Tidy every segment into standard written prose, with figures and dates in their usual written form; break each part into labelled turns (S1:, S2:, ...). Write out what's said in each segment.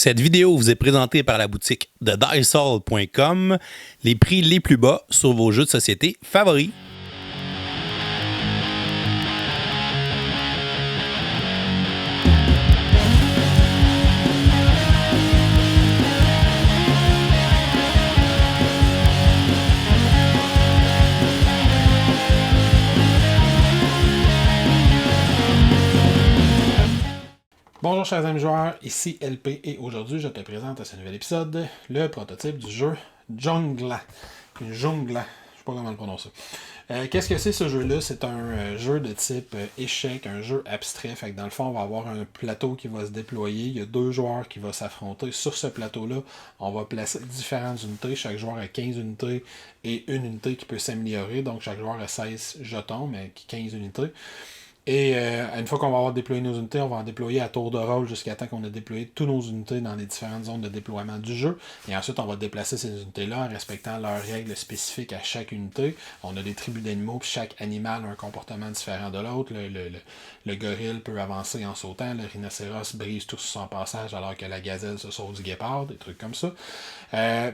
S1: Cette vidéo vous est présentée par la boutique de Diceall.com, les prix les plus bas sur vos jeux de société favoris.
S2: Bonjour chers amis joueurs, ici LP et aujourd'hui je te présente à ce nouvel épisode le prototype du jeu Jungla. Jungla, je sais pas comment le prononcer. Qu'est-ce que c'est ce jeu-là? C'est un jeu de type échec, un jeu abstrait. Fait que dans le fond, on va avoir un plateau qui va se déployer. Il y a deux joueurs qui vont s'affronter. Sur ce plateau-là, on va placer différentes unités. Chaque joueur a 15 unités et une unité qui peut s'améliorer. Donc chaque joueur a 16 jetons, mais 15 unités. Et une fois qu'on va avoir déployé nos unités, on va en déployer à tour de rôle jusqu'à temps qu'on a déployé toutes nos unités dans les différentes zones de déploiement du jeu. Et ensuite, on va déplacer ces unités-là en respectant leurs règles spécifiques à chaque unité. On a des tribus d'animaux, puis chaque animal a un comportement différent de l'autre. Le gorille peut avancer en sautant, le rhinocéros brise tout sur son passage alors que la gazelle se sauve du guépard, des trucs comme ça.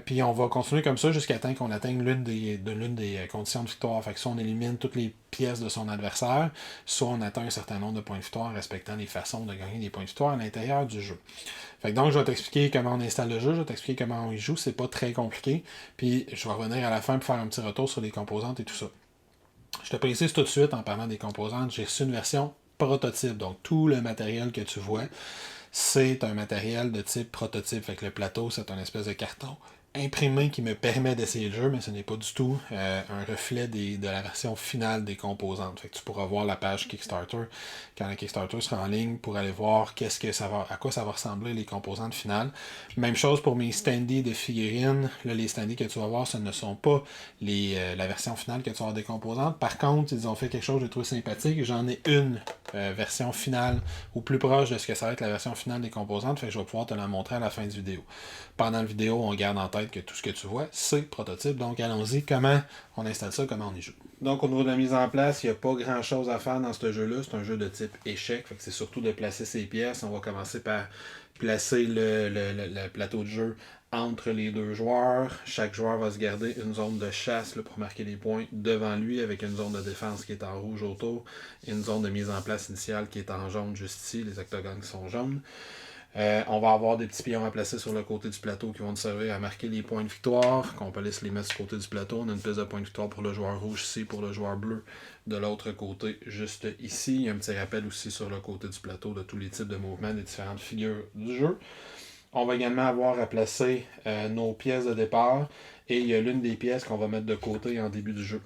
S2: Puis on va continuer comme ça jusqu'à temps qu'on atteigne l'une des conditions de victoire. Fait que soit on élimine toutes les pièces de son adversaire, soit on atteint un certain nombre de points de victoire en respectant les façons de gagner des points de victoire à l'intérieur du jeu. Fait que donc je vais t'expliquer comment on installe le jeu, je vais t'expliquer comment on y joue, c'est pas très compliqué, puis je vais revenir à la fin pour faire un petit retour sur les composantes et tout ça. Je te précise tout de suite en parlant des composantes, j'ai reçu une version prototype, donc tout le matériel que tu vois, c'est un matériel de type prototype. Fait que le plateau, c'est un espèce de carton imprimé qui me permet d'essayer le jeu, mais ce n'est pas du tout un reflet de la version finale des composantes. Fait que tu pourras voir la page Kickstarter quand le Kickstarter sera en ligne pour aller voir à quoi ça va ressembler les composantes finales. Même chose pour mes standees de figurines. Là, les standees que tu vas voir, ce ne sont pas la version finale que tu vas avoir des composantes. Par contre, ils ont fait quelque chose que j'ai trouvé sympathique. J'en ai une version finale ou plus proche de ce que ça va être la version finale des composantes. Fait que je vais pouvoir te la montrer à la fin de vidéo. Pendant la vidéo, on garde en tête que tout ce que tu vois, c'est prototype. Donc allons-y, comment on installe ça, comment on y joue. Donc au niveau de la mise en place, il n'y a pas grand chose à faire dans ce jeu-là. C'est un jeu de type échec. Fait que c'est surtout de placer ses pièces. On va commencer par placer le plateau de jeu entre les deux joueurs. Chaque joueur va se garder une zone de chasse là, pour marquer les points devant lui avec une zone de défense qui est en rouge autour et une zone de mise en place initiale qui est en jaune juste ici, les octogones qui sont jaunes. On va avoir des petits pions à placer sur le côté du plateau qui vont nous servir à marquer les points de victoire, qu'on peut laisser les mettre sur le côté du plateau. On a une piste de points de victoire pour le joueur rouge ici, pour le joueur bleu de l'autre côté, juste ici. Il y a un petit rappel aussi sur le côté du plateau de tous les types de mouvements des différentes figures du jeu. On va également avoir à placer nos pièces de départ et il y a l'une des pièces qu'on va mettre de côté en début du jeu.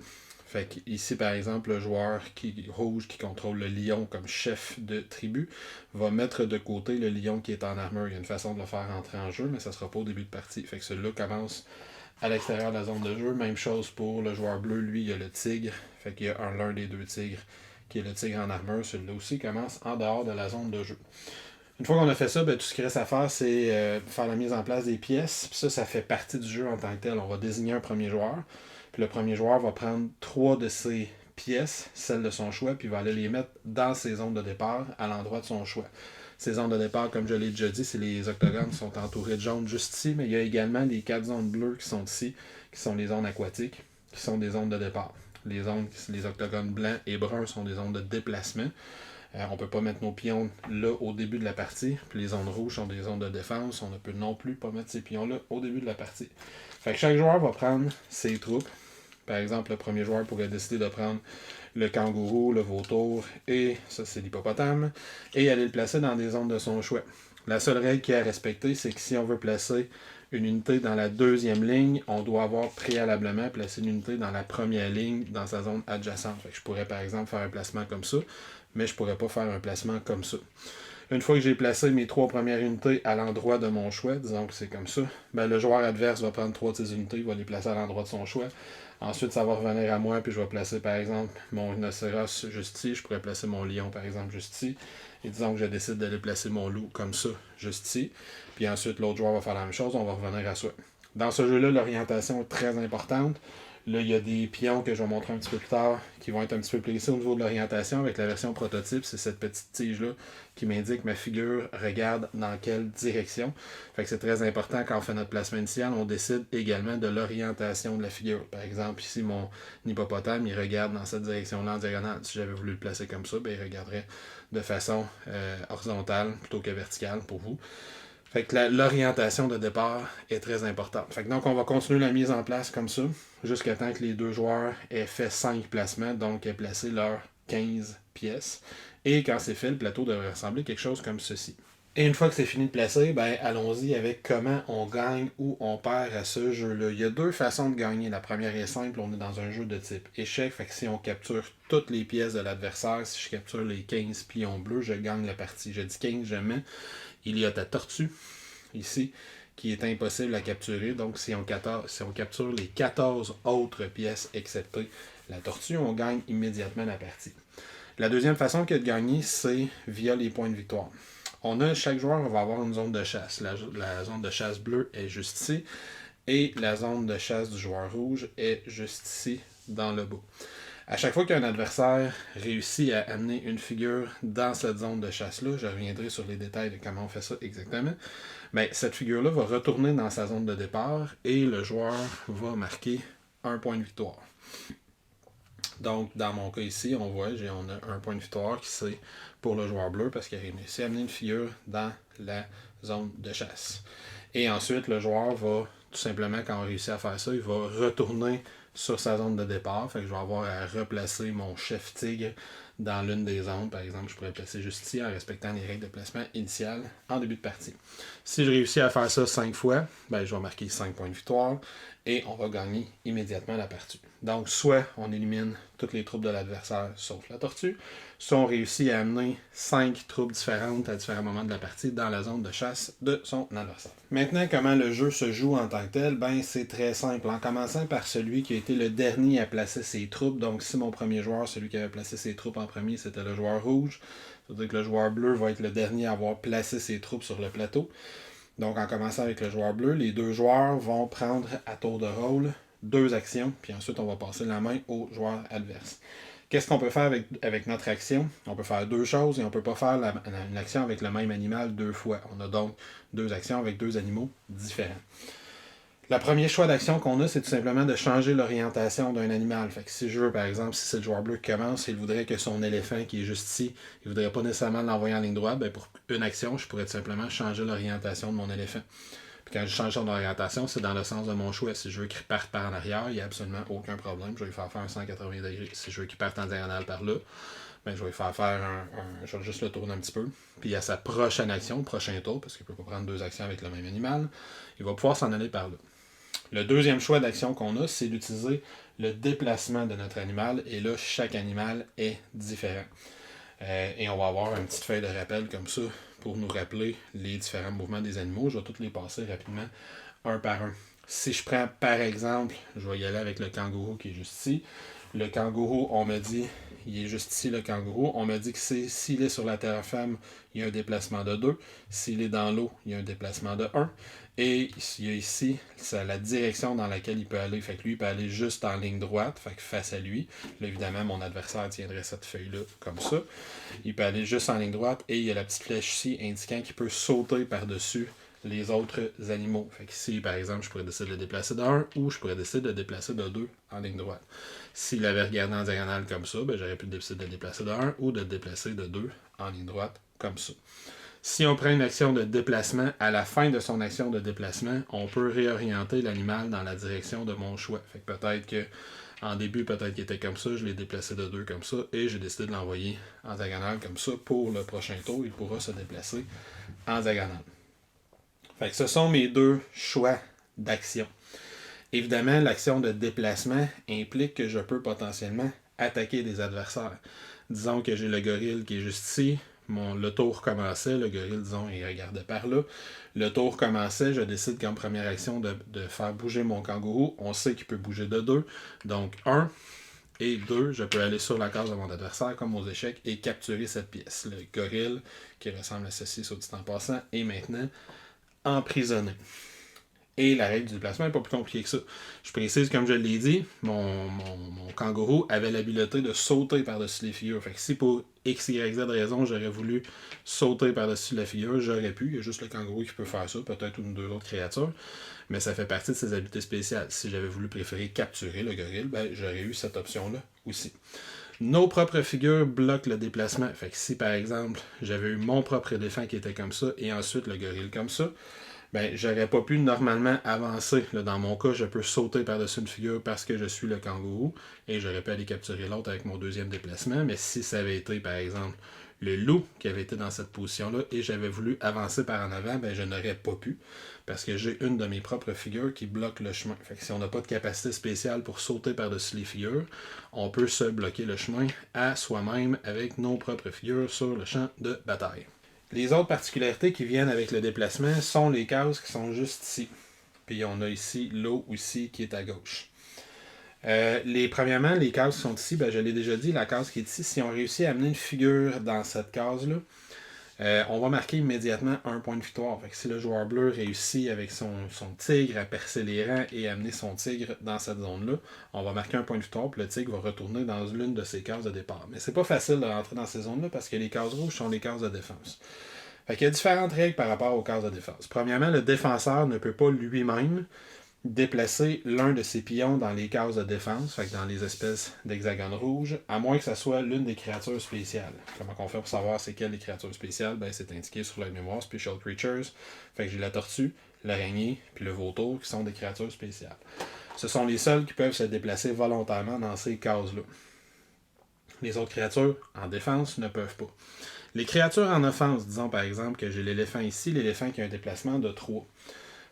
S2: Fait qu'ici, par exemple, le joueur rouge qui contrôle le lion comme chef de tribu va mettre de côté le lion qui est en armure. Il y a une façon de le faire entrer en jeu, mais ça ne sera pas au début de partie. Fait que celui-là commence à l'extérieur de la zone de jeu. Même chose pour le joueur bleu, lui, il y a le tigre. Fait qu'il y a l'un des deux tigres qui est le tigre en armure. Celui-là aussi commence en dehors de la zone de jeu. Une fois qu'on a fait ça, tout ce qu'il reste à faire, c'est faire la mise en place des pièces. Puis ça fait partie du jeu en tant que tel. On va désigner un premier joueur. Puis le premier joueur va prendre 3 de ses pièces, celles de son choix, puis il va aller les mettre dans ses zones de départ à l'endroit de son choix. Ces zones de départ, comme je l'ai déjà dit, c'est les octogones qui sont entourés de jaune juste ici, mais il y a également les 4 zones bleues qui sont ici, qui sont les zones aquatiques, qui sont des zones de départ. Les octogones blancs et bruns sont des zones de déplacement. On ne peut pas mettre nos pions là au début de la partie. Puis les zones rouges sont des zones de défense. On ne peut non plus pas mettre ces pions là au début de la partie. Fait que chaque joueur va prendre ses troupes. Par exemple, le premier joueur pourrait décider de prendre le kangourou, le vautour et ça c'est l'hippopotame et aller le placer dans des zones de son choix. La seule règle qui est à respecter, c'est que si on veut placer une unité dans la deuxième ligne, on doit avoir préalablement placé une unité dans la première ligne dans sa zone adjacente. Fait que je pourrais par exemple faire un placement comme ça, mais je ne pourrais pas faire un placement comme ça. Une fois que j'ai placé mes 3 premières unités à l'endroit de mon choix, disons que c'est comme ça, le joueur adverse va prendre 3 de ses unités, il va les placer à l'endroit de son choix. Ensuite, ça va revenir à moi, puis je vais placer par exemple mon rhinocéros juste ici, je pourrais placer mon lion par exemple juste ici. Et disons que je décide d'aller placer mon loup comme ça, juste ici. Puis ensuite, l'autre joueur va faire la même chose, on va revenir à soi. Dans ce jeu-là, l'orientation est très importante. Là, il y a des pions que je vais montrer un petit peu plus tard qui vont être un petit peu placés au niveau de l'orientation. Avec la version prototype, c'est cette petite tige-là qui m'indique ma figure regarde dans quelle direction. Fait que c'est très important quand on fait notre placement initial, on décide également de l'orientation de la figure. Par exemple, ici, mon hippopotame, il regarde dans cette direction-là en diagonale. Si j'avais voulu le placer comme ça, ben, il regarderait de façon horizontale plutôt que verticale pour vous. Fait que l'orientation de départ est très importante. Fait que donc, on va continuer la mise en place comme ça, jusqu'à temps que les deux joueurs aient fait 5 placements, donc aient placé leurs 15 pièces. Et quand c'est fait, le plateau devrait ressembler à quelque chose comme ceci. Et une fois que c'est fini de placer, ben allons-y avec comment on gagne ou on perd à ce jeu-là. Il y a deux façons de gagner. La première est simple, on est dans un jeu de type échec. Fait que si on capture toutes les pièces de l'adversaire, si je capture les 15 pions bleus, je gagne la partie. Je dis 15, je mets. Il y a ta tortue, ici, qui est impossible à capturer. Donc, si on capture les 14 autres pièces excepté la tortue, on gagne immédiatement la partie. La deuxième façon que de gagner, c'est via les points de victoire. Chaque joueur va avoir une zone de chasse. La zone de chasse bleue est juste ici. Et la zone de chasse du joueur rouge est juste ici, dans le bas. À chaque fois qu'un adversaire réussit à amener une figure dans cette zone de chasse-là, je reviendrai sur les détails de comment on fait ça exactement, mais cette figure-là va retourner dans sa zone de départ et le joueur va marquer un point de victoire. Donc, dans mon cas ici, on voit, on a un point de victoire qui c'est pour le joueur bleu parce qu'il a réussi à amener une figure dans la zone de chasse. Et ensuite, le joueur va, tout simplement, quand on réussit à faire ça, il va retourner sur sa zone de départ. Fait que je vais avoir à replacer mon chef tigre dans l'une des zones. Par exemple, je pourrais le placer juste ici en respectant les règles de placement initiales en début de partie. Si je réussis à faire ça 5 fois, ben, je vais marquer 5 points de victoire et on va gagner immédiatement la partie. Donc, soit on élimine toutes les troupes de l'adversaire sauf la tortue, soit on réussit à amener 5 troupes différentes à différents moments de la partie dans la zone de chasse de son adversaire. Maintenant, comment le jeu se joue en tant que tel? Ben, c'est très simple. En commençant par celui qui a été le dernier à placer ses troupes. Donc, si mon premier joueur, celui qui avait placé ses troupes en premier, c'était le joueur rouge, ça veut dire que le joueur bleu va être le dernier à avoir placé ses troupes sur le plateau. Donc, en commençant avec le joueur bleu, les deux joueurs vont prendre à tour de rôle 2 actions, puis ensuite on va passer la main au joueur adverse. Qu'est-ce qu'on peut faire avec notre action? On peut faire 2 choses et on ne peut pas faire une action avec le même animal 2 fois. On a donc 2 actions avec 2 animaux différents. Le premier choix d'action qu'on a, c'est tout simplement de changer l'orientation d'un animal. Fait que si je veux, par exemple, si c'est le joueur bleu qui commence, il voudrait que son éléphant qui est juste ici, il ne voudrait pas nécessairement l'envoyer en ligne droite, ben pour une action, je pourrais tout simplement changer l'orientation de mon éléphant. Puis quand je change son orientation, c'est dans le sens de mon choix. Si je veux qu'il parte par en arrière, il n'y a absolument aucun problème. Je vais lui faire un 180 degrés. Si je veux qu'il parte en diagonale par là, ben je vais lui faire je vais juste le tourner un petit peu. Puis à sa prochaine action, prochain tour, parce qu'il ne peut pas prendre 2 actions avec le même animal, il va pouvoir s'en aller par là. Le deuxième choix d'action qu'on a, c'est d'utiliser le déplacement de notre animal. Et là, chaque animal est différent. Et on va avoir une petite feuille de rappel comme ça pour nous rappeler les différents mouvements des animaux. Je vais tous les passer rapidement, un par un. Si je prends par exemple, je vais y aller avec le kangourou qui est juste ici. Le kangourou, on me dit, il est juste ici le kangourou. On me dit que s'il est sur la terre ferme, il y a un déplacement de 2. S'il est dans l'eau, il y a un déplacement de 1. Et il y a ici, c'est la direction dans laquelle il peut aller. Fait que lui, il peut aller juste en ligne droite, fait que face à lui. Là, évidemment, mon adversaire tiendrait cette feuille-là comme ça. Il peut aller juste en ligne droite et il y a la petite flèche ici indiquant qu'il peut sauter par-dessus les autres animaux. Fait que ici, par exemple, je pourrais décider de le déplacer de 1 ou je pourrais décider de le déplacer de 2 en ligne droite. S'il avait regardé en diagonale comme ça, ben, j'aurais pu décider de le déplacer de 1 ou de le déplacer de 2 en ligne droite comme ça. Si on prend une action de déplacement, à la fin de son action de déplacement, on peut réorienter l'animal dans la direction de mon choix. Fait que peut-être que en début, peut-être qu'il était comme ça, je l'ai déplacé de 2 comme ça, et j'ai décidé de l'envoyer en diagonale comme ça. Pour le prochain tour, il pourra se déplacer en diagonale. Fait que ce sont mes 2 choix d'action. Évidemment, l'action de déplacement implique que je peux potentiellement attaquer des adversaires. Disons que j'ai le gorille qui est juste ici. Le tour commençait, le gorille, disons, il regardait par là. Le tour commençait, je décide comme première action de faire bouger mon kangourou. On sait qu'il peut bouger de 2. Donc 1 et 2, je peux aller sur la case de mon adversaire comme aux échecs et capturer cette pièce. Le gorille, qui ressemble à ceci, soit dit en passant, est maintenant emprisonné. Et la règle du déplacement n'est pas plus compliquée que ça. Je précise, comme je l'ai dit, mon kangourou avait l'habileté de sauter par-dessus les figures. Fait que si pour X, Y, Z raison, j'aurais voulu sauter par-dessus la figure, j'aurais pu. Il y a juste le kangourou qui peut faire ça, peut-être une ou deux autres créatures. Mais ça fait partie de ses habiletés spéciales. Si j'avais voulu préférer capturer le gorille, ben, j'aurais eu cette option-là aussi. Nos propres figures bloquent le déplacement. Fait que si, par exemple, j'avais eu mon propre éléphant qui était comme ça, et ensuite le gorille comme ça, ben, j'aurais pas pu normalement avancer. Là, dans mon cas, je peux sauter par-dessus une figure parce que je suis le kangourou et j'aurais pu aller capturer l'autre avec mon deuxième déplacement. Mais si ça avait été, par exemple, le loup qui avait été dans cette position-là et j'avais voulu avancer par en avant, ben, je n'aurais pas pu parce que j'ai une de mes propres figures qui bloque le chemin. Fait que si on n'a pas de capacité spéciale pour sauter par-dessus les figures, on peut se bloquer le chemin à soi-même avec nos propres figures sur le champ de bataille. Les autres particularités qui viennent avec le déplacement sont les cases qui sont juste ici. Puis on a ici l'eau aussi qui est à gauche. Premièrement, les cases qui sont ici, ben, je l'ai déjà dit, la case qui est ici, si on réussit à amener une figure dans cette case-là, on va marquer immédiatement un point de victoire. Fait que si le joueur bleu réussit avec son tigre à percer les rangs et amener son tigre dans cette zone-là, on va marquer un point de victoire, puis le tigre va retourner dans l'une de ses cases de départ. Mais c'est pas facile de rentrer dans ces zones-là parce que les cases rouges sont les cases de défense. Fait qu'il y a différentes règles par rapport aux cases de défense. Premièrement, le défenseur ne peut pas lui-même déplacer l'un de ses pions dans les cases de défense, fait que dans les espèces d'hexagones rouges, à moins que ce soit l'une des créatures spéciales. Comment on fait pour savoir c'est quelle des créatures spéciales? Ben, c'est indiqué sur la mémoire Special Creatures. Fait que j'ai la tortue, l'araignée, puis le vautour qui sont des créatures spéciales. Ce sont les seuls qui peuvent se déplacer volontairement dans ces cases-là. Les autres créatures en défense ne peuvent pas. Les créatures en offense, disons par exemple que j'ai l'éléphant ici, l'éléphant qui a un déplacement de 3.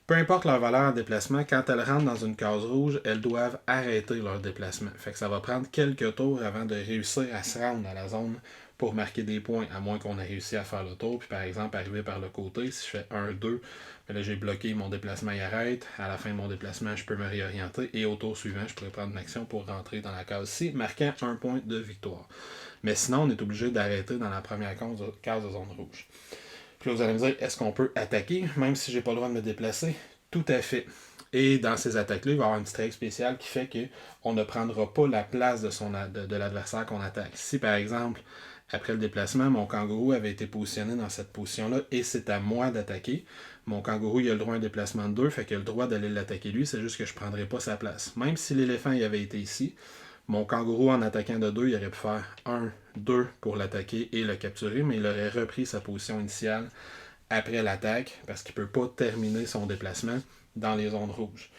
S2: Peu importe leur valeur en déplacement, quand elles rentrent dans une case rouge, elles doivent arrêter leur déplacement. Fait que ça va prendre quelques tours avant de réussir à se rendre à la zone pour marquer des points, à moins qu'on ait réussi à faire le tour, puis par exemple arriver par le côté, si je fais 1, 2, là j'ai bloqué mon déplacement, il arrête, à la fin de mon déplacement, je peux me réorienter, et au tour suivant, je pourrais prendre une action pour rentrer dans la case-ci, marquant un point de victoire. Mais sinon, on est obligé d'arrêter dans la première case de zone rouge. Puis là, vous allez me dire, est-ce qu'on peut attaquer, même si j'ai pas le droit de me déplacer? Tout à fait. Et dans ces attaques-là, il va y avoir une petite règle spéciale qui fait qu'on ne prendra pas la place de l'adversaire qu'on attaque. Si, par exemple, après le déplacement, mon kangourou avait été positionné dans cette position-là et c'est à moi d'attaquer, mon kangourou il a le droit à un déplacement de 2, fait qu'il a le droit d'aller l'attaquer lui, c'est juste que je ne prendrai pas sa place. Même si l'éléphant il avait été ici, mon kangourou, en attaquant de 2, il aurait pu faire 1, 2 pour l'attaquer et le capturer, mais il aurait repris sa position initiale après l'attaque parce qu'il ne peut pas terminer son déplacement dans les zones rouges.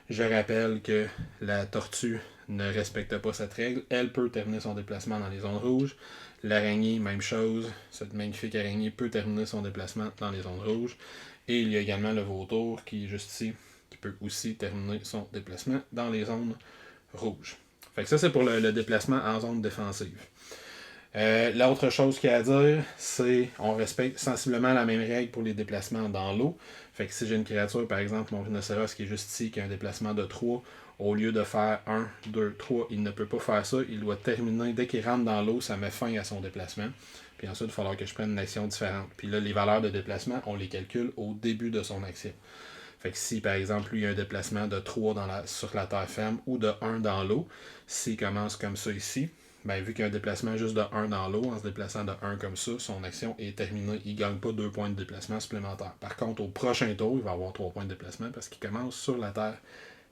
S2: Je rappelle que la tortue ne respecte pas cette règle. Elle peut terminer son déplacement dans les zones rouges. L'araignée, même chose. Cette magnifique araignée peut terminer son déplacement dans les zones rouges. Et il y a également le vautour qui est juste ici, qui peut aussi terminer son déplacement dans les zones rouges. Fait que ça, c'est pour le déplacement en zone défensive. L'autre chose qu'il y a à dire, c'est qu'on respecte sensiblement la même règle pour les déplacements dans l'eau. Fait que si j'ai une créature, par exemple, mon rhinocéros qui est juste ici, qui a un déplacement de 3, au lieu de faire 1, 2, 3, il ne peut pas faire ça. Il doit terminer. Dès qu'il rentre dans l'eau, ça met fin à son déplacement. Puis ensuite, il va falloir que je prenne une action différente. Puis là, les valeurs de déplacement, on les calcule au début de son action. Fait que si, par exemple, lui, il y a un déplacement de 3 sur la terre ferme ou de 1 dans l'eau, s'il commence comme ça ici, ben, vu qu'il y a un déplacement juste de 1 dans l'eau, en se déplaçant de 1 comme ça, son action est terminée. Il ne gagne pas 2 points de déplacement supplémentaires. Par contre, au prochain tour, il va avoir 3 points de déplacement parce qu'il commence sur la terre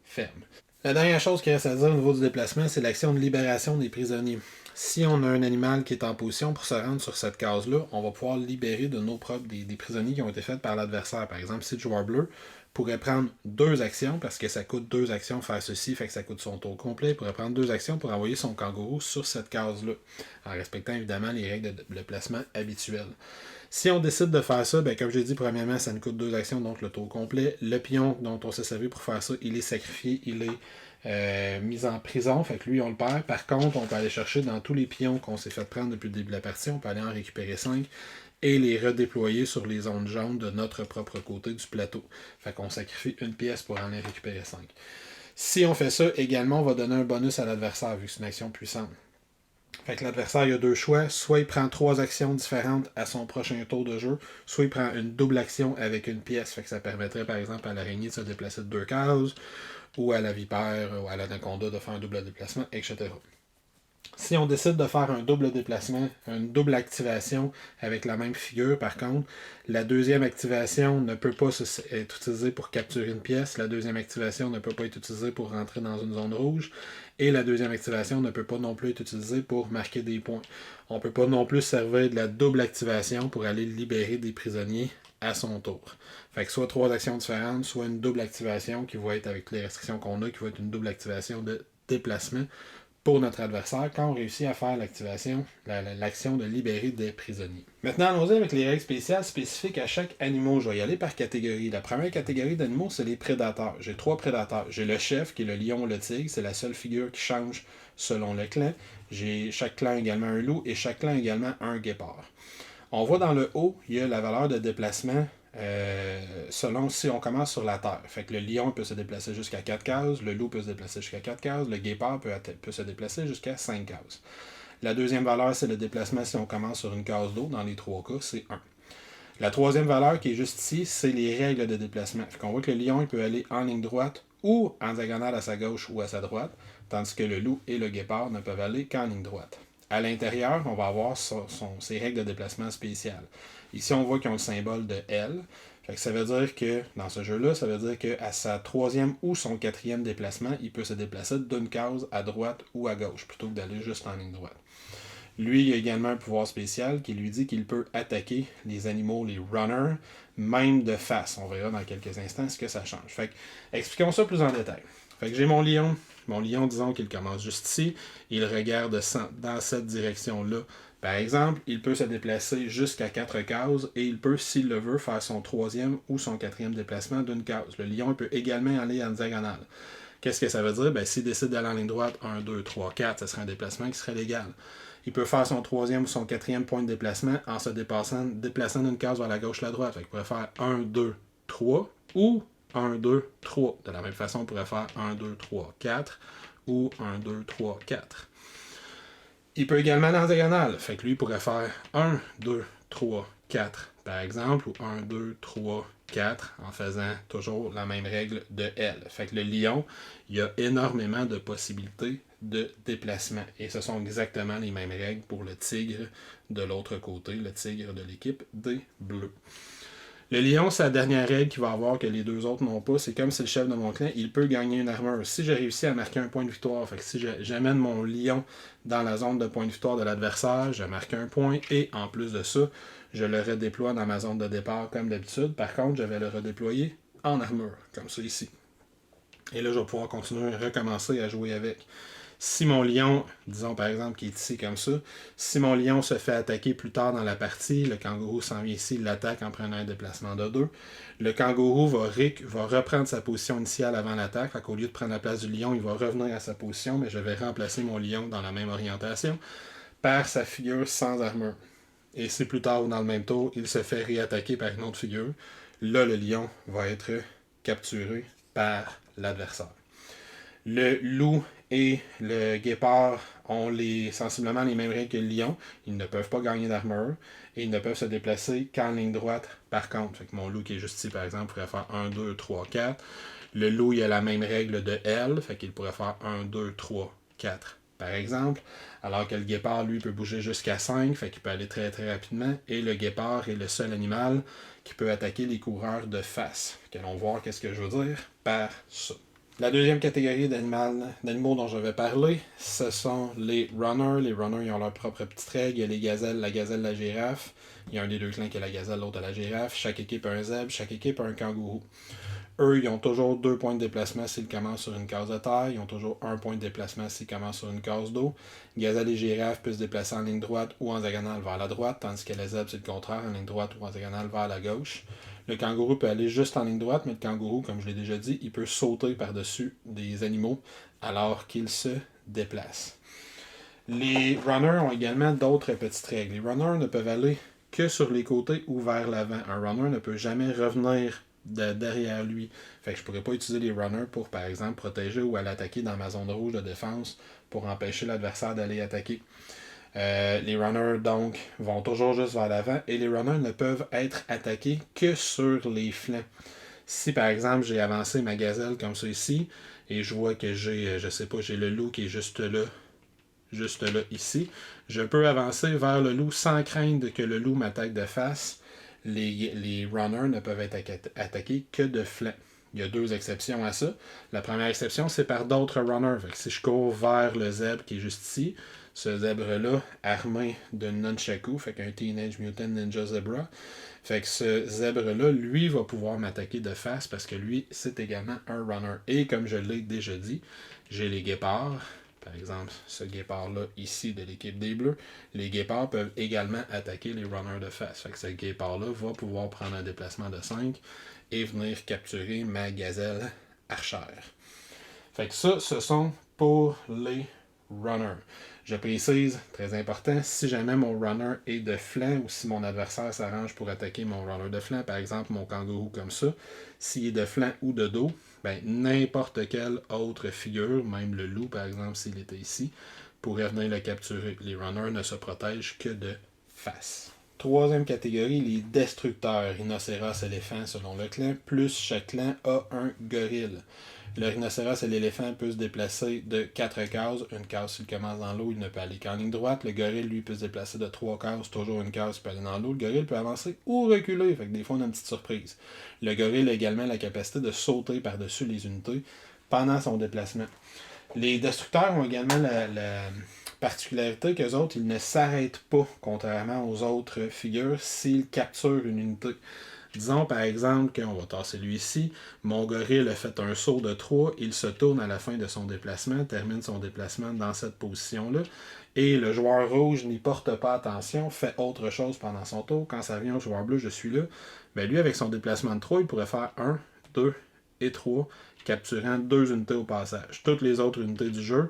S2: ferme. La dernière chose qu'il reste à dire au niveau du déplacement, c'est l'action de libération des prisonniers. Si on a un animal qui est en position pour se rendre sur cette case-là, on va pouvoir libérer de nos propres des prisonniers qui ont été faits par l'adversaire. Par exemple, si le joueur bleu pourrait prendre 2 actions, parce que ça coûte 2 actions faire ceci, fait que ça coûte son tour complet, il pourrait prendre 2 actions pour envoyer son kangourou sur cette case-là, en respectant évidemment les règles de placement habituelles. Si on décide de faire ça, ben, comme je l'ai dit, premièrement, ça nous coûte 2 actions, donc le tour complet. Le pion dont on s'est servi pour faire ça, il est sacrifié, il est mis en prison, fait que lui, on le perd. Par contre, on peut aller chercher dans tous les pions qu'on s'est fait prendre depuis le début de la partie, on peut aller en récupérer 5 et les redéployer sur les zones jaunes de notre propre côté du plateau. Fait qu'on sacrifie une pièce pour en récupérer 5. Si on fait ça, également, on va donner un bonus à l'adversaire, vu que c'est une action puissante. Fait que l'adversaire il a deux choix. Soit il prend 3 actions différentes à son prochain tour de jeu, soit il prend une double action avec une pièce. Fait que ça permettrait par exemple à l'araignée de se déplacer de 2 cases, ou à la vipère ou à l'anaconda de faire un double déplacement, etc. Si on décide de faire un double déplacement, une double activation avec la même figure, par contre, la deuxième activation ne peut pas être utilisée pour capturer une pièce, la deuxième activation ne peut pas être utilisée pour rentrer dans une zone rouge, et la deuxième activation ne peut pas non plus être utilisée pour marquer des points. On ne peut pas non plus servir de la double activation pour aller libérer des prisonniers à son tour. Fait que soit 3 actions différentes, soit une double activation qui va être, avec les restrictions qu'on a, qui va être une double activation de déplacement pour notre adversaire quand on réussit à faire l'activation, l'action de libérer des prisonniers. Maintenant, allons-y avec les règles spéciales spécifiques à chaque animal. Je vais y aller par catégorie. La première catégorie d'animaux, c'est les prédateurs. J'ai 3 prédateurs. J'ai le chef, qui est le lion ou le tigre. C'est la seule figure qui change selon le clan. J'ai chaque clan également un loup et chaque clan également un guépard. On voit dans le haut, il y a la valeur de déplacement selon si on commence sur la terre. Fait que le lion peut se déplacer jusqu'à 4 cases, le loup peut se déplacer jusqu'à 4 cases, le guépard peut se déplacer jusqu'à 5 cases. La deuxième valeur, c'est le déplacement si on commence sur une case d'eau. Dans les 3 cas, c'est 1. La troisième valeur qui est juste ici, c'est les règles de déplacement. Fait qu'on voit que le lion il peut aller en ligne droite ou en diagonale à sa gauche ou à sa droite, tandis que le loup et le guépard ne peuvent aller qu'en ligne droite. À l'intérieur, on va avoir ses règles de déplacement spéciales. Ici, on voit qu'ils ont le symbole de L. Fait que ça veut dire que, dans ce jeu-là, ça veut dire qu'à sa troisième ou son quatrième déplacement, il peut se déplacer d'une case à droite ou à gauche, plutôt que d'aller juste en ligne droite. Lui, il a également un pouvoir spécial qui lui dit qu'il peut attaquer les animaux, les runners, même de face. On verra dans quelques instants ce que ça change. Fait que, expliquons ça plus en détail. Fait que j'ai mon lion. Mon lion, disons qu'il commence juste ici. Il regarde dans cette direction-là. Par exemple, il peut se déplacer jusqu'à 4 cases et il peut, s'il le veut, faire son troisième ou son quatrième déplacement d'une case. Le lion peut également aller en diagonale. Qu'est-ce que ça veut dire? Ben, s'il décide d'aller en ligne droite, 1, 2, 3, 4, ça serait un déplacement qui serait légal. Il peut faire son troisième ou son quatrième point de déplacement en se déplaçant d'une case vers la gauche ou la droite. Fait il pourrait faire 1, 2, 3 ou 1, 2, 3. De la même façon, on pourrait faire 1, 2, 3, 4 ou 1, 2, 3, 4. Il peut également aller en diagonale. Fait que lui pourrait faire 1, 2, 3, 4 par exemple, ou 1, 2, 3, 4 en faisant toujours la même règle de L. Fait que le lion, il y a énormément de possibilités de déplacement. Et ce sont exactement les mêmes règles pour le tigre de l'autre côté, le tigre de l'équipe des Bleus. Le lion, c'est la dernière règle qu'il va avoir que les deux autres n'ont pas. C'est comme c'est le chef de mon clan, il peut gagner une armure. Si j'ai réussi à marquer un point de victoire, fait que si j'amène mon lion dans la zone de point de victoire de l'adversaire, je marque un point et en plus de ça, je le redéploie dans ma zone de départ comme d'habitude. Par contre, je vais le redéployer en armure, comme ça ici. Et là, je vais pouvoir continuer à recommencer à jouer avec. Si mon lion, disons par exemple qui est ici comme ça, si mon lion se fait attaquer plus tard dans la partie, le kangourou s'en vient ici, il l'attaque en prenant un déplacement de 2. Le kangourou va reprendre sa position initiale avant l'attaque. Fait qu'au lieu de prendre la place du lion, il va revenir à sa position, mais je vais remplacer mon lion dans la même orientation par sa figure sans armure. Et si plus tard ou dans le même tour, il se fait réattaquer par une autre figure, là le lion va être capturé par l'adversaire. Le loup et le guépard ont sensiblement les mêmes règles que le lion. Ils ne peuvent pas gagner d'armure et ils ne peuvent se déplacer qu'en ligne droite par contre. Fait que mon loup qui est juste ici par exemple pourrait faire 1, 2, 3, 4. Le loup il a la même règle de L, fait qu'il pourrait faire 1, 2, 3, 4 par exemple. Alors que le guépard lui peut bouger jusqu'à 5, fait qu'il peut aller très très rapidement. Et le guépard est le seul animal qui peut attaquer les coureurs de face. Allons voir qu'est-ce que je veux dire par ça. La deuxième catégorie d'animaux dont je vais parler, ce sont les runners. Les runners, ils ont leur propre petite règle. Il y a les gazelles, la girafe. Il y a un des deux clans qui a la gazelle, l'autre a la girafe. Chaque équipe a un zèbre, chaque équipe a un kangourou. Eux, ils ont toujours 2 points de déplacement s'ils commencent sur une case de terre. Ils ont toujours 1 point de déplacement s'ils commencent sur une case d'eau. Gazelle et girafe peuvent se déplacer en ligne droite ou en diagonale vers la droite, tandis que les zèbres, c'est le contraire, en ligne droite ou en diagonale vers la gauche. Le kangourou peut aller juste en ligne droite, mais le kangourou, comme je l'ai déjà dit, il peut sauter par-dessus des animaux alors qu'il se déplace. Les runners ont également d'autres petites règles. Les runners ne peuvent aller que sur les côtés ou vers l'avant. Un runner ne peut jamais revenir derrière lui. Fait que je pourrais pas utiliser les runners pour, par exemple, protéger ou aller attaquer dans ma zone rouge de défense pour empêcher l'adversaire d'aller attaquer. Les runners, donc, vont toujours juste vers l'avant et les runners ne peuvent être attaqués que sur les flancs. Si, par exemple, j'ai avancé ma gazelle comme ça ici et je vois que j'ai, je sais pas, j'ai le loup qui est juste là ici, je peux avancer vers le loup sans craindre que le loup m'attaque de face. Les runners ne peuvent être attaqués que de flanc. Il y a 2 exceptions à ça. La première exception, c'est par d'autres runners. Fait que si je cours vers le zèbre qui est juste ici, ce zèbre-là, armé de nunchaku, fait qu'un Teenage Mutant Ninja Zebra, fait que ce zèbre-là, lui, va pouvoir m'attaquer de face parce que lui, c'est également un runner. Et comme je l'ai déjà dit, j'ai les guépards. Par exemple, ce guépard-là ici de l'équipe des Bleus, les guépards peuvent également attaquer les runners de face. Fait que ce guépard-là va pouvoir prendre un déplacement de 5 et venir capturer ma gazelle archère. Fait que ça, ce sont pour les runners. Je précise, très important, si jamais mon runner est de flanc ou si mon adversaire s'arrange pour attaquer mon runner de flanc, par exemple mon kangourou comme ça, s'il est de flanc ou de dos, ben, n'importe quelle autre figure, même le loup par exemple s'il était ici, pourrait venir le capturer. Les runners ne se protègent que de face. Troisième catégorie, les destructeurs, rhinocéros, éléphants selon le clan, plus chaque clan a un gorille. Le rhinocéros et l'éléphant peut se déplacer de 4 cases. Une case, s'il commence dans l'eau, il ne peut aller qu'en ligne droite. Le gorille, lui, peut se déplacer de 3 cases, toujours une case, il peut aller dans l'eau. Le gorille peut avancer ou reculer, fait que des fois, on a une petite surprise. Le gorille a également la capacité de sauter par-dessus les unités pendant son déplacement. Les destructeurs ont également la particularité qu'eux autres, ils ne s'arrêtent pas, contrairement aux autres figures, s'ils capturent une unité. Disons par exemple qu'on va tasser lui ici, mon gorille a fait un saut de 3, il se tourne à la fin de son déplacement, termine son déplacement dans cette position-là, et le joueur rouge n'y porte pas attention, fait autre chose pendant son tour. Quand ça vient au joueur bleu, je suis là, ben lui avec son déplacement de 3, il pourrait faire 1, 2 et 3, capturant 2 unités au passage. Toutes les autres unités du jeu,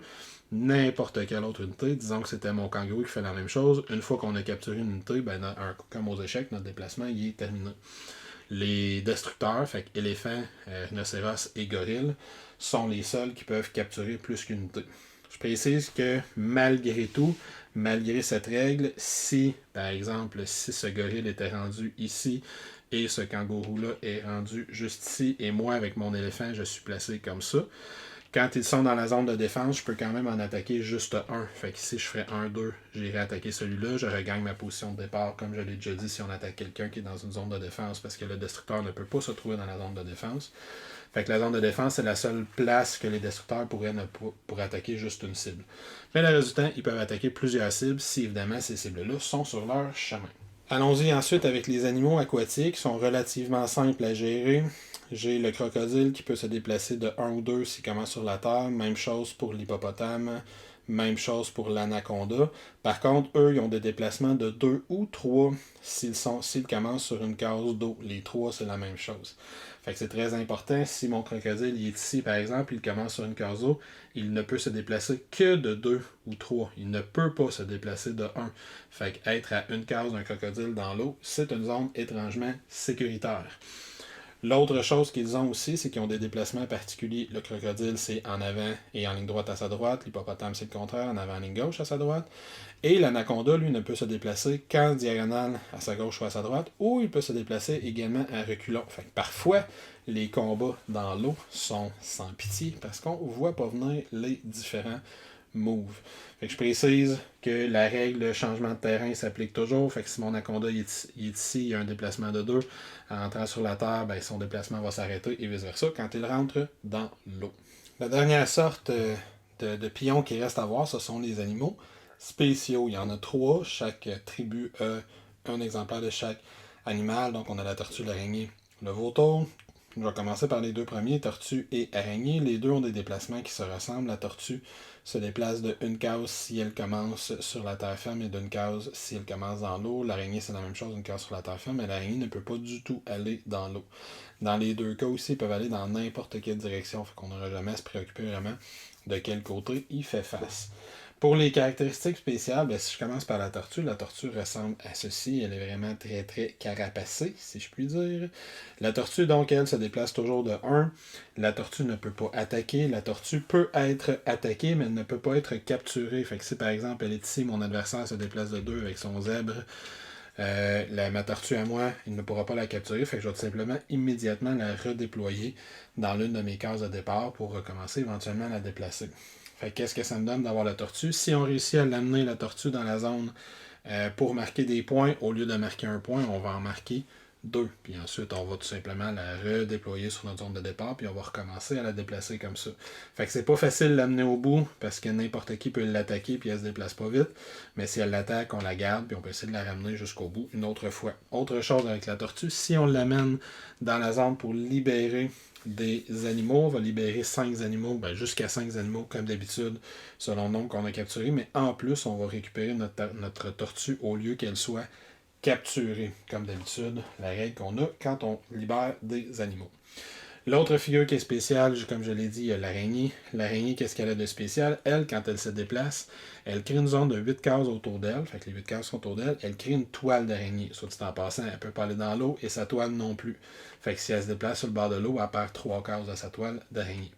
S2: n'importe quelle autre unité, disons que c'était mon kangourou qui fait la même chose, une fois qu'on a capturé une unité, ben, comme aux échecs, notre déplacement il est terminé. Les destructeurs, fait éléphants, rhinocéros et gorilles, sont les seuls qui peuvent capturer plus qu'une unité. Je précise que malgré tout, malgré cette règle, si, par exemple, si ce gorille était rendu ici et ce kangourou-là est rendu juste ici, et moi, avec mon éléphant, je suis placé comme ça, quand ils sont dans la zone de défense, je peux quand même en attaquer juste un. Fait que si je ferais 1-2, j'irai attaquer celui-là, je regagne ma position de départ, comme je l'ai déjà dit, si on attaque quelqu'un qui est dans une zone de défense, parce que le destructeur ne peut pas se trouver dans la zone de défense. Fait que la zone de défense, c'est la seule place que les destructeurs pourraient pour attaquer juste une cible. Mais le résultat, ils peuvent attaquer plusieurs cibles si évidemment ces cibles-là sont sur leur chemin. Allons-y ensuite avec les animaux aquatiques, qui sont relativement simples à gérer. J'ai le crocodile qui peut se déplacer de 1 ou 2 s'il commence sur la terre. Même chose pour l'hippopotame. Même chose pour l'anaconda. Par contre, eux, ils ont des déplacements de 2 ou 3 s'ils commencent sur une case d'eau. Les 3, c'est la même chose. Fait que c'est très important. Si mon crocodile il est ici, par exemple, il commence sur une case d'eau, il ne peut se déplacer que de 2 ou 3. Il ne peut pas se déplacer de 1. Fait que être à une case d'un crocodile dans l'eau, c'est une zone étrangement sécuritaire. L'autre chose qu'ils ont aussi, c'est qu'ils ont des déplacements particuliers. Le crocodile, c'est en avant et en ligne droite à sa droite. L'hippopotame, c'est le contraire, en avant en ligne gauche à sa droite. Et l'anaconda, lui, ne peut se déplacer qu'en diagonale à sa gauche ou à sa droite, ou il peut se déplacer également à reculons. Fait que parfois, les combats dans l'eau sont sans pitié parce qu'on ne voit pas venir les différents moves. Fait que je précise que la règle de changement de terrain s'applique toujours. Fait que si mon anaconda il est ici, il y a un déplacement de 2. En entrant sur la terre, ben, son déplacement va s'arrêter et vice-versa quand il rentre dans l'eau. La dernière sorte de pions qui reste à voir, ce sont les animaux spéciaux. Il y en a 3. Chaque tribu a un exemplaire de chaque animal. Donc on a la tortue, l'araignée, le vautour. Je vais commencer par les 2 premiers, tortue et araignée. Les 2 ont des déplacements qui se ressemblent. La tortue se déplace de une case si elle commence sur la terre ferme et d'une case si elle commence dans l'eau. L'araignée, c'est la même chose, une case sur la terre ferme, mais l'araignée ne peut pas du tout aller dans l'eau. Dans les 2 cas aussi, ils peuvent aller dans n'importe quelle direction, fait qu'on n'aura jamais à se préoccuper vraiment de quel côté il fait face. Pour les caractéristiques spéciales, si je commence par la tortue ressemble à ceci. Elle est vraiment très, très carapacée, si je puis dire. La tortue, donc, elle se déplace toujours de 1. La tortue ne peut pas attaquer. La tortue peut être attaquée, mais elle ne peut pas être capturée. Fait que si, par exemple, elle est ici, mon adversaire se déplace de 2 avec son zèbre, ma tortue à moi, il ne pourra pas la capturer. Fait que je vais tout simplement immédiatement la redéployer dans l'une de mes cases de départ pour recommencer éventuellement à la déplacer. Fait qu'est-ce que ça me donne d'avoir la tortue? Si on réussit à l'amener, la tortue, dans la zone pour marquer des points, au lieu de marquer un point, on va en marquer 2. Puis ensuite, on va tout simplement la redéployer sur notre zone de départ, puis on va recommencer à la déplacer comme ça. Fait que c'est pas facile de l'amener au bout, parce que n'importe qui peut l'attaquer, puis elle se déplace pas vite. Mais si elle l'attaque, on la garde, puis on peut essayer de la ramener jusqu'au bout une autre fois. Autre chose avec la tortue, si on l'amène dans la zone pour libérer des animaux, on va libérer 5 animaux, jusqu'à 5 animaux comme d'habitude, selon le nombre qu'on a capturé, mais en plus, on va récupérer notre tortue au lieu qu'elle soit capturée, comme d'habitude, la règle qu'on a quand on libère des animaux. L'autre figure qui est spéciale, comme je l'ai dit, il y a l'araignée. L'araignée, qu'est-ce qu'elle a de spécial? Elle, quand elle se déplace, elle crée une zone de 8 cases autour d'elle. Fait que les 8 cases sont autour d'elle. Elle crée une toile d'araignée. Soit dit en passant, elle ne peut pas aller dans l'eau et sa toile non plus. Fait que si elle se déplace sur le bord de l'eau, elle perd 3 cases de sa toile d'araignée.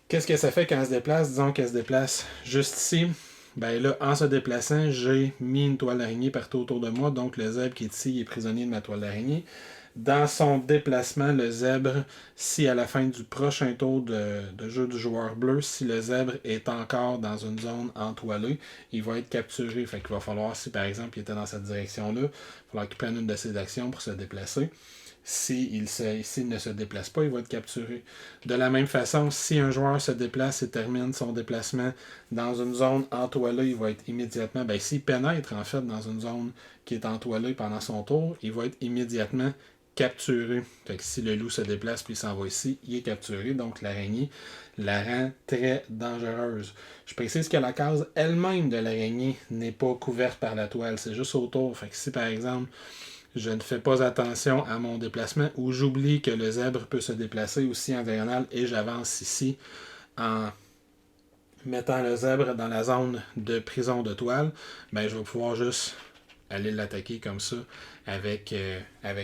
S2: Qu'est-ce que ça fait quand elle se déplace? Disons qu'elle se déplace juste ici. Là, en se déplaçant, j'ai mis une toile d'araignée partout autour de moi. Donc, le zèbre qui est ici est prisonnier de ma toile d'araignée. Dans son déplacement, le zèbre, si à la fin du prochain tour de jeu du joueur bleu, si le zèbre est encore dans une zone entoilée, il va être capturé. Fait qu'il va falloir, si par exemple il était dans cette direction-là, il va falloir qu'il prenne une de ses actions pour se déplacer. S'il ne se déplace pas, il va être capturé. De la même façon, si un joueur se déplace et termine son déplacement dans une zone entoilée, il va être immédiatement, s'il pénètre en fait dans une zone qui est entoilée pendant son tour, il va être immédiatement capturé. Fait que si le loup se déplace puis il s'en va ici, il est capturé. Donc l'araignée la rend très dangereuse. Je précise que la case elle-même de l'araignée n'est pas couverte par la toile. C'est juste autour. Fait que si par exemple je ne fais pas attention à mon déplacement ou j'oublie que le zèbre peut se déplacer aussi en diagonale et j'avance ici en mettant le zèbre dans la zone de prison de toile, je vais pouvoir juste aller l'attaquer comme ça avec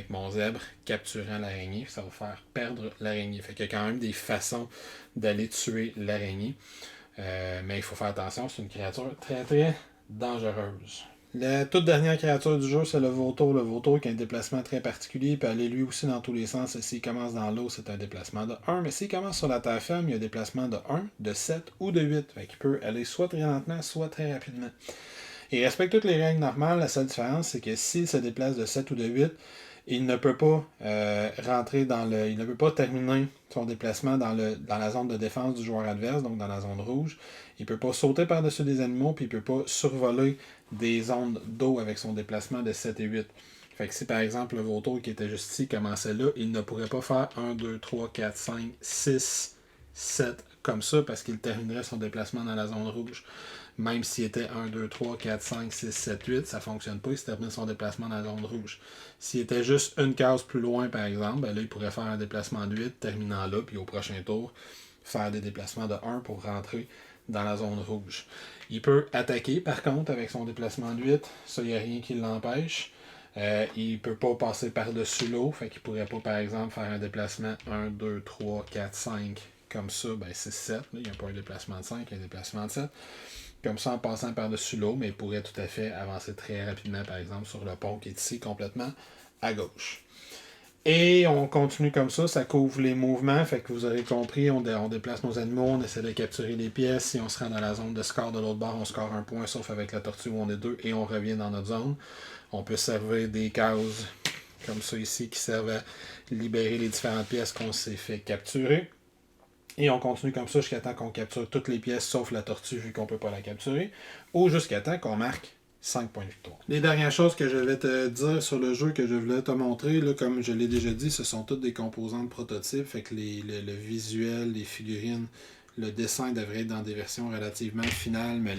S2: mon zèbre, capturant l'araignée. Ça va faire perdre l'araignée. Fait qu'il y a quand même des façons d'aller tuer l'araignée. Mais il faut faire attention, c'est une créature très très dangereuse. La toute dernière créature du jeu, c'est le vautour. Le vautour qui a un déplacement très particulier, il peut aller lui aussi dans tous les sens. S'il commence dans l'eau, c'est un déplacement de 1, mais s'il commence sur la terre ferme, il y a un déplacement de 1, de 7 ou de 8. Fait qu'il peut aller soit très lentement, soit très rapidement. Il respecte toutes les règles normales. La seule différence, c'est que s'il se déplace de 7 ou de 8, il ne peut pas il ne peut pas terminer son déplacement dans la zone de défense du joueur adverse, donc dans la zone rouge. Il ne peut pas sauter par-dessus des animaux, puis il ne peut pas survoler des zones d'eau avec son déplacement de 7 et 8. Fait que si par exemple le vautour qui était juste ici commençait là, il ne pourrait pas faire 1, 2, 3, 4, 5, 6, 7 comme ça parce qu'il terminerait son déplacement dans la zone rouge. Même s'il était 1, 2, 3, 4, 5, 6, 7, 8, ça ne fonctionne pas, il se termine son déplacement dans la zone rouge. S'il était juste une case plus loin, par exemple, là, il pourrait faire un déplacement de 8, terminant là, puis au prochain tour, faire des déplacements de 1 pour rentrer dans la zone rouge. Il peut attaquer, par contre, avec son déplacement de 8, ça, il n'y a rien qui l'empêche. Il ne peut pas passer par-dessus l'eau, fait qu'il ne pourrait pas, par exemple, faire un déplacement 1, 2, 3, 4, 5, comme ça, c'est 7. Là, il n'y a pas un déplacement de 5, il y a un déplacement de 7. Comme ça, en passant par-dessus l'eau, mais il pourrait tout à fait avancer très rapidement, par exemple, sur le pont qui est ici, complètement à gauche. Et on continue comme ça couvre les mouvements, fait que vous aurez compris, on déplace nos animaux, on essaie de capturer les pièces, si on se rend dans la zone de score de l'autre bord, on score un point, sauf avec la tortue où on est 2, et on revient dans notre zone. On peut servir des cases comme ça ici, qui servent à libérer les différentes pièces qu'on s'est fait capturer. Et on continue comme ça jusqu'à temps qu'on capture toutes les pièces, sauf la tortue, vu qu'on ne peut pas la capturer, ou jusqu'à temps qu'on marque 5 points de victoire. Les dernières choses que je vais te dire sur le jeu que je voulais te montrer, là, comme je l'ai déjà dit, ce sont toutes des composantes prototypes, fait que le visuel, les figurines, le dessin devrait être dans des versions relativement finales, mais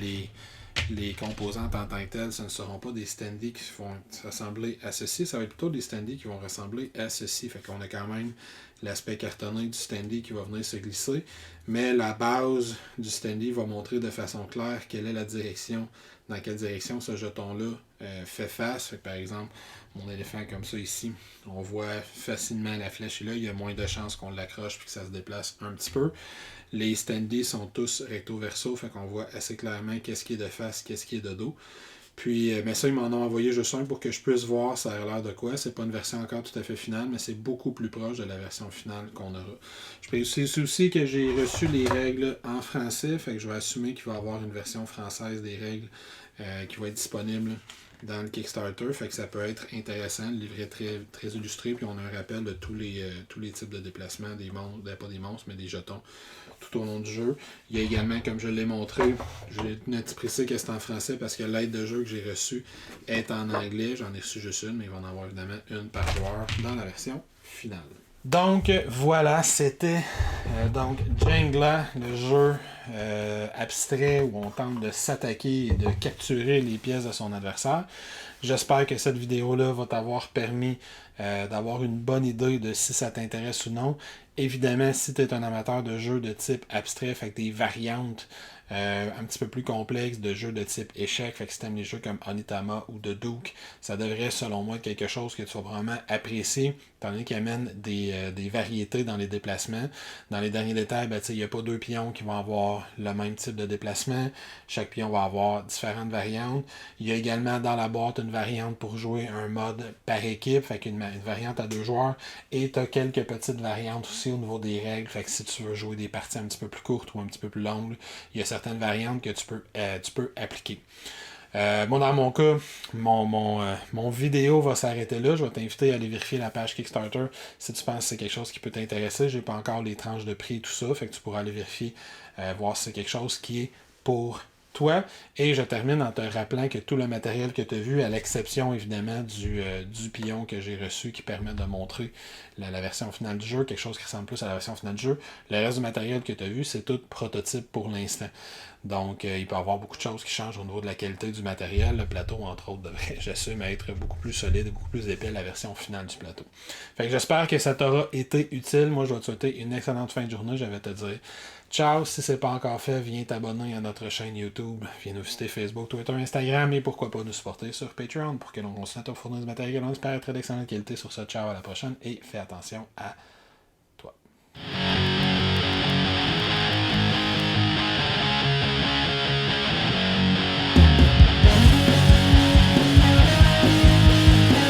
S2: les composantes en tant que telles, ce ne seront pas des standees qui vont ressembler à ceci, ça va être plutôt des standees qui vont ressembler à ceci, fait qu'on a quand même l'aspect cartonné du standee qui va venir se glisser. Mais la base du standee va montrer de façon claire quelle est la direction, dans quelle direction ce jeton-là fait face. Fait que, par exemple, mon éléphant comme ça ici, on voit facilement la flèche est là. Il y a moins de chances qu'on l'accroche et que ça se déplace un petit peu. Les standees sont tous recto-verso, fait qu'on voit assez clairement qu'est-ce qui est de face, qu'est-ce qui est de dos. Puis, mais ça, ils m'en ont envoyé juste un pour que je puisse voir ça a l'air de quoi. C'est pas une version encore tout à fait finale, mais c'est beaucoup plus proche de la version finale qu'on aura. Je précise aussi que j'ai reçu les règles en français, fait que je vais assumer qu'il va y avoir une version française des règles qui va être disponible dans le Kickstarter, fait que ça peut être intéressant, le livret très, très illustré, puis on a un rappel de tous les types de déplacements, des monstres, pas des monstres, mais des jetons tout au long du jeu. Il y a également, comme je l'ai montré, je l'ai précisé que c'est en français parce que l'aide de jeu que j'ai reçue est en anglais. J'en ai reçu juste une, mais il va en avoir évidemment une par joueur dans la version finale. Donc voilà, c'était donc Jenga, le jeu abstrait où on tente de s'attaquer et de capturer les pièces de son adversaire. J'espère que cette vidéo-là va t'avoir permis d'avoir une bonne idée de si ça t'intéresse ou non. Évidemment, si tu es un amateur de jeux de type abstrait, fait que des variantes un petit peu plus complexes de jeux de type échec, fait que si tu aimes les jeux comme Onitama ou The Duke, ça devrait selon moi être quelque chose que tu vas vraiment apprécier, étant donné qu'il amène des variétés dans les déplacements. Dans les derniers détails, il n'y a pas deux pions qui vont avoir le même type de déplacement. Chaque pion va avoir différentes variantes. Il y a également dans la boîte une variante pour jouer un mode par équipe, fait qu'une variante à 2 joueurs, et tu as quelques petites variantes aussi au niveau des règles, fait que si tu veux jouer des parties un petit peu plus courtes ou un petit peu plus longues, il y a certaines variantes que tu peux appliquer. Moi, dans mon cas, mon vidéo va s'arrêter là. Je vais t'inviter à aller vérifier la page Kickstarter si tu penses que c'est quelque chose qui peut t'intéresser. J'ai pas encore les tranches de prix et tout ça, fait que tu pourras aller vérifier, voir si c'est quelque chose qui est pour toi. Et je termine en te rappelant que tout le matériel que tu as vu, à l'exception évidemment du pion que j'ai reçu qui permet de montrer la version finale du jeu, quelque chose qui ressemble plus à la version finale du jeu, le reste du matériel que tu as vu, c'est tout prototype pour l'instant. Donc, il peut y avoir beaucoup de choses qui changent au niveau de la qualité du matériel. Le plateau, entre autres, devrait, j'assume, être beaucoup plus solide et beaucoup plus épais, la version finale du plateau. Fait que j'espère que ça t'aura été utile. Moi, je vais te souhaiter une excellente fin de journée. Je vais te dire ciao. Si ce n'est pas encore fait, viens t'abonner à notre chaîne YouTube. Viens nous visiter Facebook, Twitter, Instagram et pourquoi pas nous supporter sur Patreon pour que l'on continue à te fournir du matériel que l'on espère être d'excellente qualité. Sur ce, ciao, à la prochaine et fais attention à toi.